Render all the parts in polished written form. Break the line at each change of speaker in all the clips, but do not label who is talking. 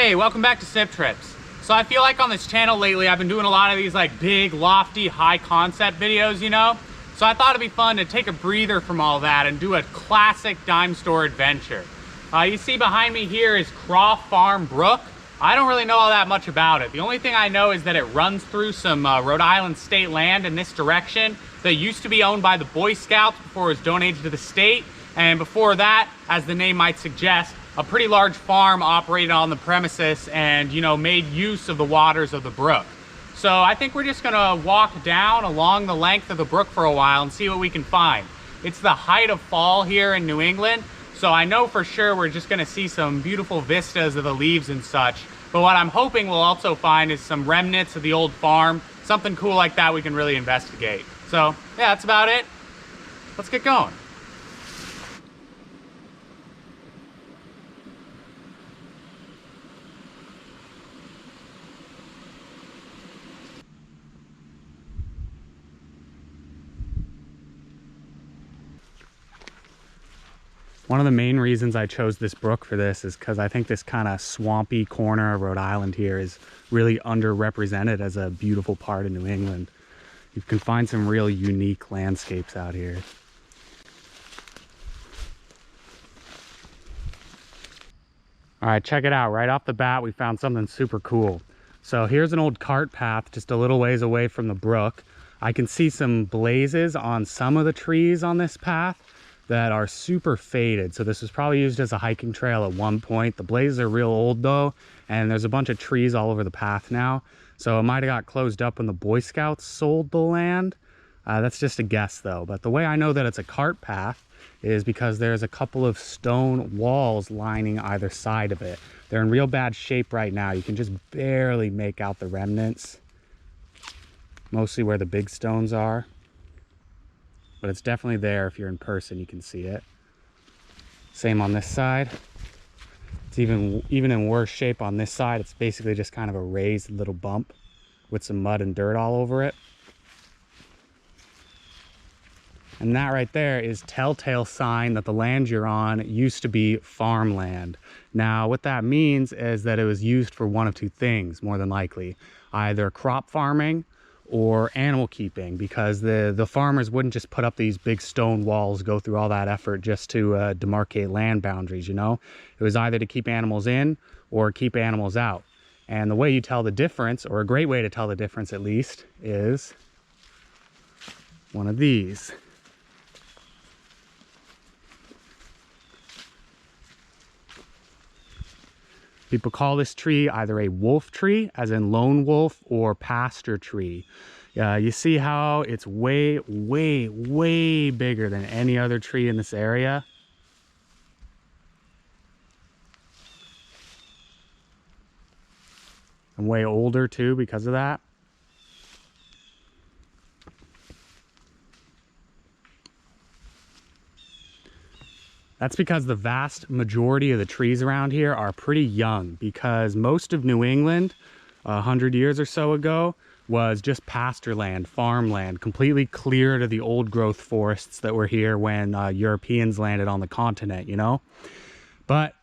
Hey, welcome back to Sip Trips. So I feel like on this channel lately, I've been doing a lot of these like big, lofty, high concept videos, you know? So I thought it'd be fun to take a breather from all that and do a classic dime store adventure. You see behind me here is Croff Farm Brook. I don't really know all that much about it. The only thing I know is that it runs through some Rhode Island state land in this direction that used to be owned by the Boy Scouts before it was donated to the state. And before that, as the name might suggest, a pretty large farm operated on the premises and, you know, made use of the waters of the brook. So I think we're just gonna walk down along the length of the brook for a while and see what we can find. It's the height of fall here in New England, so I know for sure we're just gonna see some beautiful vistas of the leaves and such. But what I'm hoping we'll also find is some remnants of the old farm, something cool like that we can really investigate. So yeah, that's about it. Let's get going. One of the main reasons I chose this brook for this is because I think this kind of swampy corner of Rhode Island here is really underrepresented as a beautiful part of New England. You can find some real unique landscapes out here. All right, check it out. Right off the bat, we found something super cool. So here's an old cart path just a little ways away from the brook. I can see some blazes on some of the trees on this path that are super faded. So this was probably used as a hiking trail at one point. The blazes are real old though, and there's a bunch of trees all over the path now. So it might have got closed up when the Boy Scouts sold the land. That's just a guess though. But the way I know that it's a cart path is because there's a couple of stone walls lining either side of it. They're in real bad shape right now. You can just barely make out the remnants, mostly where the big stones are. But it's definitely there. If you're in person, you can see it. Same on this side. It's even in worse shape on this side. It's basically just kind of a raised little bump with some mud and dirt all over it. And that right there is telltale sign that the land you're on used to be farmland. Now, what that means is that it was used for one of two things, more than likely. Either crop farming or animal keeping, because the farmers wouldn't just put up these big stone walls, go through all that effort just to demarcate land boundaries, you know? It was either to keep animals in or keep animals out. And the way you tell the difference, or a great way to tell the difference at least, is one of these. People call this tree either a wolf tree, as in lone wolf, or pasture tree. You see how it's way, way, way bigger than any other tree in this area? And way older too because of that. That's because the vast majority of the trees around here are pretty young, because most of New England 100 years or so ago was just pasture land, farmland, completely cleared of the old growth forests that were here when Europeans landed on the continent, you know? But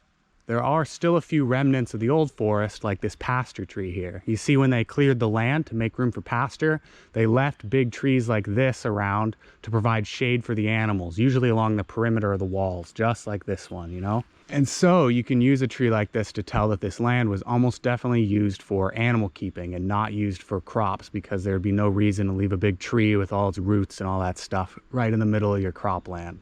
there are still a few remnants of the old forest, like this pasture tree here. You see, when they cleared the land to make room for pasture, they left big trees like this around to provide shade for the animals, usually along the perimeter of the walls, just like this one, you know? And so you can use a tree like this to tell that this land was almost definitely used for animal keeping and not used for crops, because there'd be no reason to leave a big tree with all its roots and all that stuff right in the middle of your cropland.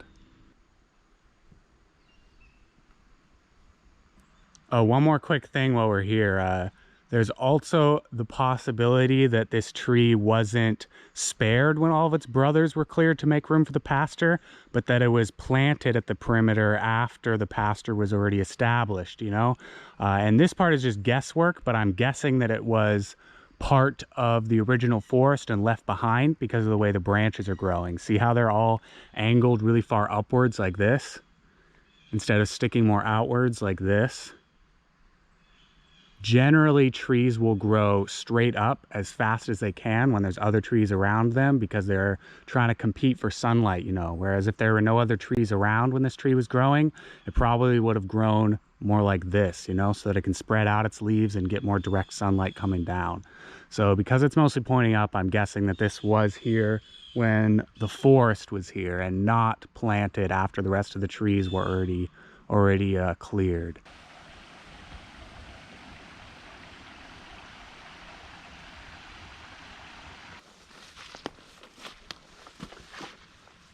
Oh, one more quick thing while we're here. There's also the possibility that this tree wasn't spared when all of its brothers were cleared to make room for the pasture, but that it was planted at the perimeter after the pasture was already established, you know? And this part is just guesswork, but I'm guessing that it was part of the original forest and left behind because of the way the branches are growing. See how they're all angled really far upwards like this, instead of sticking more outwards like this? Generally, trees will grow straight up as fast as they can when there's other trees around them, because they're trying to compete for sunlight, you know. Whereas if there were no other trees around when this tree was growing, it probably would have grown more like this, you know, so that it can spread out its leaves and get more direct sunlight coming down. So because it's mostly pointing up, I'm guessing that this was here when the forest was here and not planted after the rest of the trees were already cleared.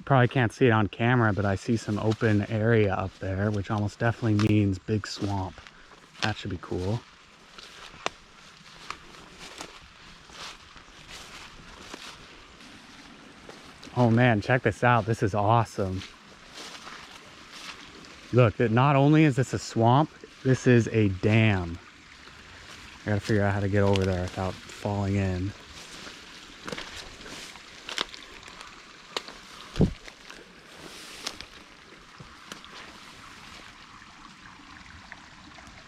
Probably can't see it on camera, but I see some open area up there, which almost definitely means big swamp. That should be cool. Oh man, check this out. This is awesome. Look, that not only is this a swamp, this is a dam. I gotta figure out how to get over there without falling in.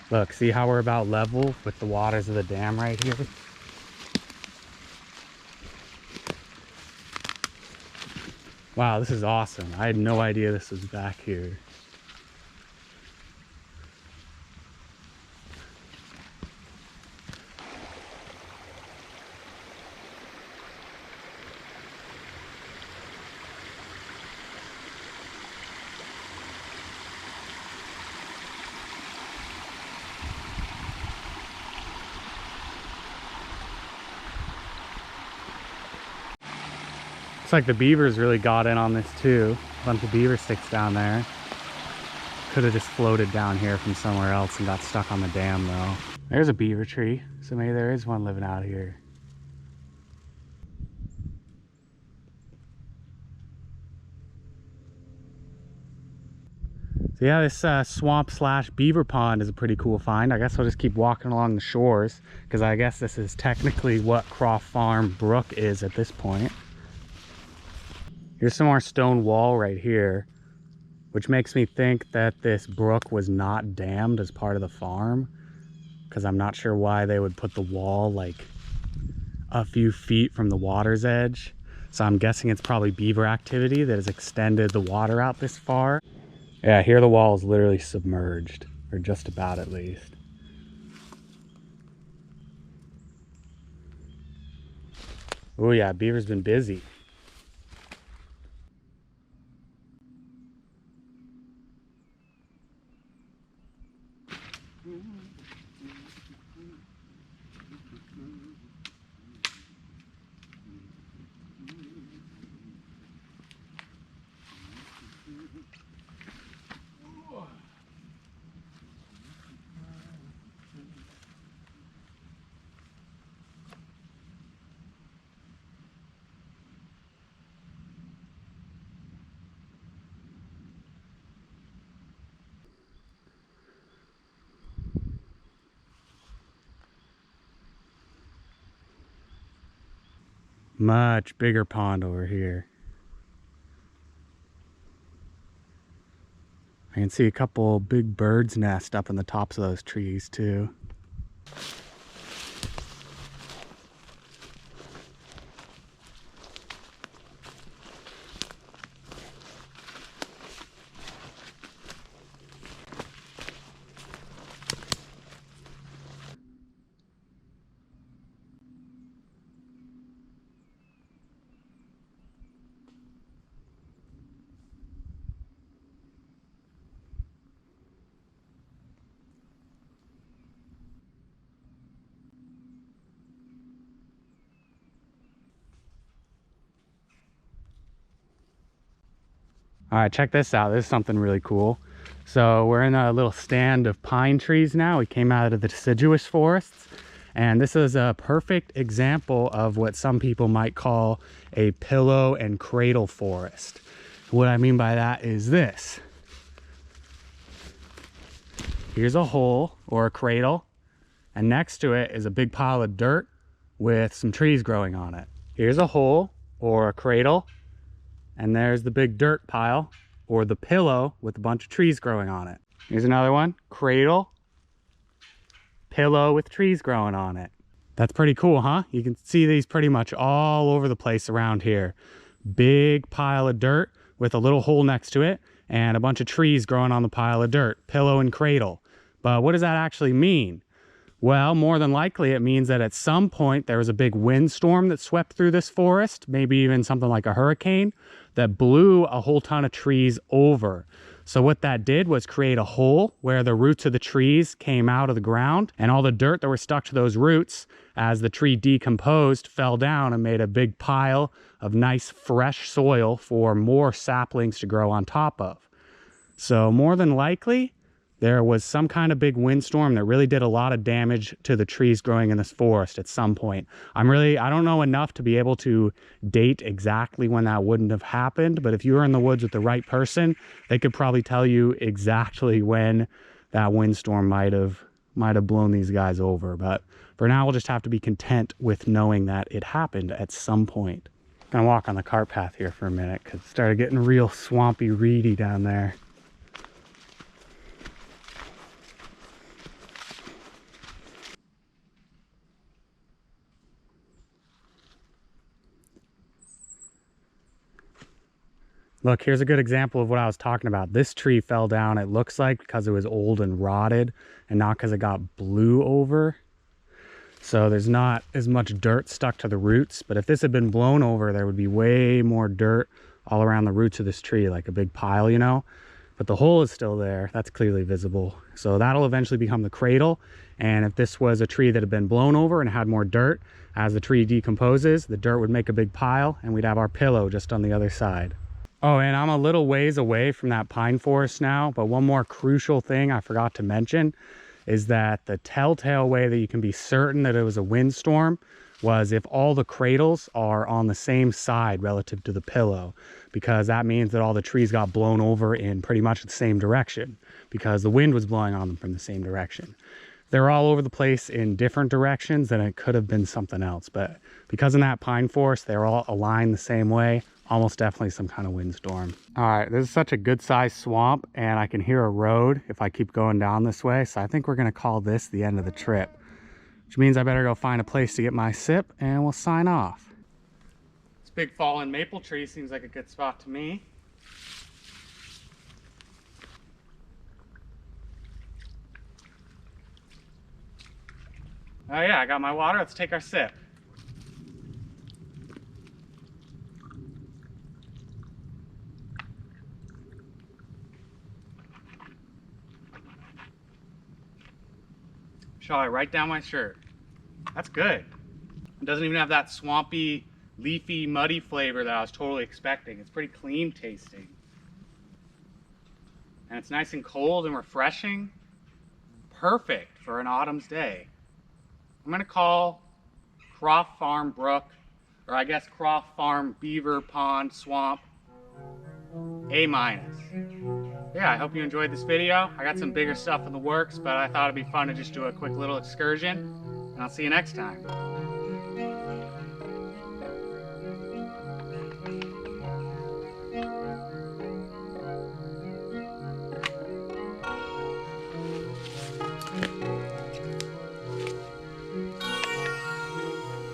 Look, see how we're about level with the waters of the dam right here? Wow, this is awesome. I had no idea this was back here. Looks like the beavers really got in on this too. A bunch of beaver sticks down there. Could have just floated down here from somewhere else and got stuck on the dam though. There's a beaver tree, so maybe there is one living out here. So yeah, this swamp slash beaver pond is a pretty cool find. I guess I'll just keep walking along the shores because I guess this is technically what Croff Farm Brook is at this point. Here's some more stone wall right here, which makes me think that this brook was not dammed as part of the farm, because I'm not sure why they would put the wall like a few feet from the water's edge. So I'm guessing it's probably beaver activity that has extended the water out this far. Yeah, here the wall is literally submerged, or just about at least. Oh yeah, beaver's been busy. Much bigger pond over here. I can see a couple big birds' nests up in the tops of those trees too. All right, check this out. This is something really cool. So we're in a little stand of pine trees now. We came out of the deciduous forests, and this is a perfect example of what some people might call a pillow and cradle forest. What I mean by that is this. Here's a hole or a cradle, and next to it is a big pile of dirt with some trees growing on it. Here's a hole or a cradle, and there's the big dirt pile or the pillow with a bunch of trees growing on it. Here's another one, cradle, pillow with trees growing on it. That's pretty cool, huh? You can see these pretty much all over the place around here. Big pile of dirt with a little hole next to it and a bunch of trees growing on the pile of dirt, pillow and cradle. But what does that actually mean? Well, more than likely it means that at some point there was a big windstorm that swept through this forest, maybe even something like a hurricane, that blew a whole ton of trees over. So what that did was create a hole where the roots of the trees came out of the ground, and all the dirt that were stuck to those roots as the tree decomposed fell down and made a big pile of nice fresh soil for more saplings to grow on top of. So more than likely, there was some kind of big windstorm that really did a lot of damage to the trees growing in this forest at some point. I don't know enough to be able to date exactly when that wouldn't have happened, but if you were in the woods with the right person, they could probably tell you exactly when that windstorm might have blown these guys over. But for now, we'll just have to be content with knowing that it happened at some point. I'm gonna walk on the cart path here for a minute because it started getting real swampy, reedy down there. Look, here's a good example of what I was talking about. This tree fell down, it looks like, because it was old and rotted and not because it got blew over. So there's not as much dirt stuck to the roots, but if this had been blown over, there would be way more dirt all around the roots of this tree, like a big pile, you know? But the hole is still there. That's clearly visible. So that'll eventually become the cradle. And if this was a tree that had been blown over and had more dirt, as the tree decomposes, the dirt would make a big pile and we'd have our pillow just on the other side. Oh, and I'm a little ways away from that pine forest now, but one more crucial thing I forgot to mention is that the telltale way that you can be certain that it was a windstorm was if all the cradles are on the same side relative to the pillow, because that means that all the trees got blown over in pretty much the same direction because the wind was blowing on them from the same direction. They're all over the place in different directions, then it could have been something else. But because in that pine forest, they're all aligned the same way, almost definitely some kind of windstorm. All right, this is such a good sized swamp and I can hear a road if I keep going down this way. So I think we're gonna call this the end of the trip, which means I better go find a place to get my sip and we'll sign off. This big fallen maple tree seems like a good spot to me. Oh yeah, I got my water. Let's take our sip. Shall I right down my shirt? That's good. It doesn't even have that swampy, leafy, muddy flavor that I was totally expecting. It's pretty clean tasting. And it's nice and cold and refreshing. Perfect for an autumn's day. I'm gonna call Croff Farm Brook, or I guess Croff Farm Beaver Pond Swamp, A-. Yeah, I hope you enjoyed this video. I got some bigger stuff in the works, but I thought it'd be fun to just do a quick little excursion, and I'll see you next time.